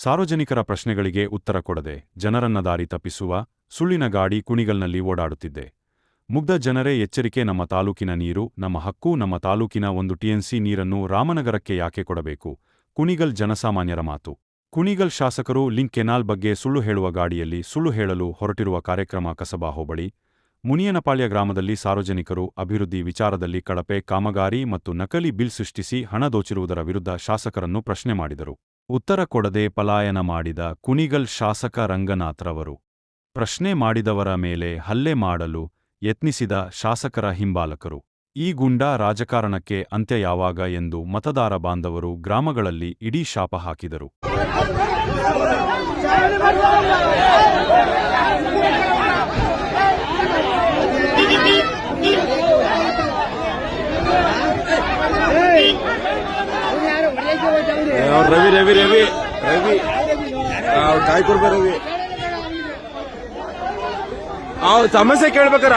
ಸಾರ್ವಜನಿಕರ ಪ್ರಶ್ನೆಗಳಿಗೆ ಉತ್ತರ ಕೊಡದೆ ಜನರನ್ನ ದಾರಿ ತಪ್ಪಿಸುವ ಸುಳ್ಳಿನ ಗಾಡಿ ಕುಣಿಗಲ್ನಲ್ಲಿ ಓಡಾಡುತ್ತಿದೆ. ಮುಗ್ಧ ಜನರೇ ಎಚ್ಚರಿಕೆ, ನಮ್ಮ ತಾಲೂಕಿನ ನೀರು ನಮ್ಮ ಹಕ್ಕು, ನಮ್ಮ ತಾಲೂಕಿನ 1 TNC ನೀರನ್ನು ರಾಮನಗರಕ್ಕೆ ಯಾಕೆ ಕೊಡಬೇಕು? ಕುಣಿಗಲ್ ಜನಸಾಮಾನ್ಯರ ಮಾತು. ಕುಣಿಗಲ್ ಶಾಸಕರು ಲಿಂಕ್ ಕೆನಾಲ್ ಬಗ್ಗೆ ಸುಳ್ಳು ಹೇಳುವ ಗಾಡಿಯಲ್ಲಿ ಸುಳ್ಳು ಹೇಳಲು ಹೊರಟಿರುವ ಕಾರ್ಯಕ್ರಮ ಕಸಬಾ ಹೋಬಳಿ ಮುನಿಯನಪಾಳ್ಯ ಗ್ರಾಮದಲ್ಲಿ ಸಾರ್ವಜನಿಕರು ಅಭಿವೃದ್ಧಿ ವಿಚಾರದಲ್ಲಿ ಕಳಪೆ ಕಾಮಗಾರಿ ಮತ್ತು ನಕಲಿ ಬಿಲ್ ಸೃಷ್ಟಿಸಿ ಹಣ ದೋಚಿರುವುದರ ವಿರುದ್ಧ ಶಾಸಕರನ್ನು ಪ್ರಶ್ನೆ ಮಾಡಿದರು. ಉತ್ತರ ಕೊಡದೆ ಪಲಾಯನ ಮಾಡಿದ ಕುಣಿಗಲ್ ಶಾಸಕ ರಂಗನಾಥ್ರವರು ಪ್ರಶ್ನೆ ಮಾಡಿದವರ ಮೇಲೆ ಹಲ್ಲೆ ಮಾಡಲು ಯತ್ನಿಸಿದ ಶಾಸಕರ ಹಿಂಬಾಲಕರು. ಈ ಗೂಂಡಾ ರಾಜಕಾರಣಕ್ಕೆ ಅಂತ್ಯ ಯಾವಾಗ ಎಂದು ಮತದಾರ ಬಾಂಧವರು ಗ್ರಾಮಗಳಲ್ಲಿ ಇಡೀ ಶಾಪ ಹಾಕಿದರು. ರವಿ ರವಿ ರವಿ ರವಿ ಕಾಯ್ಕೊಡ್ಬ ರವಿ ಸಮಸ್ಯೆ ಕೇಳ್ಬೇಕಾರ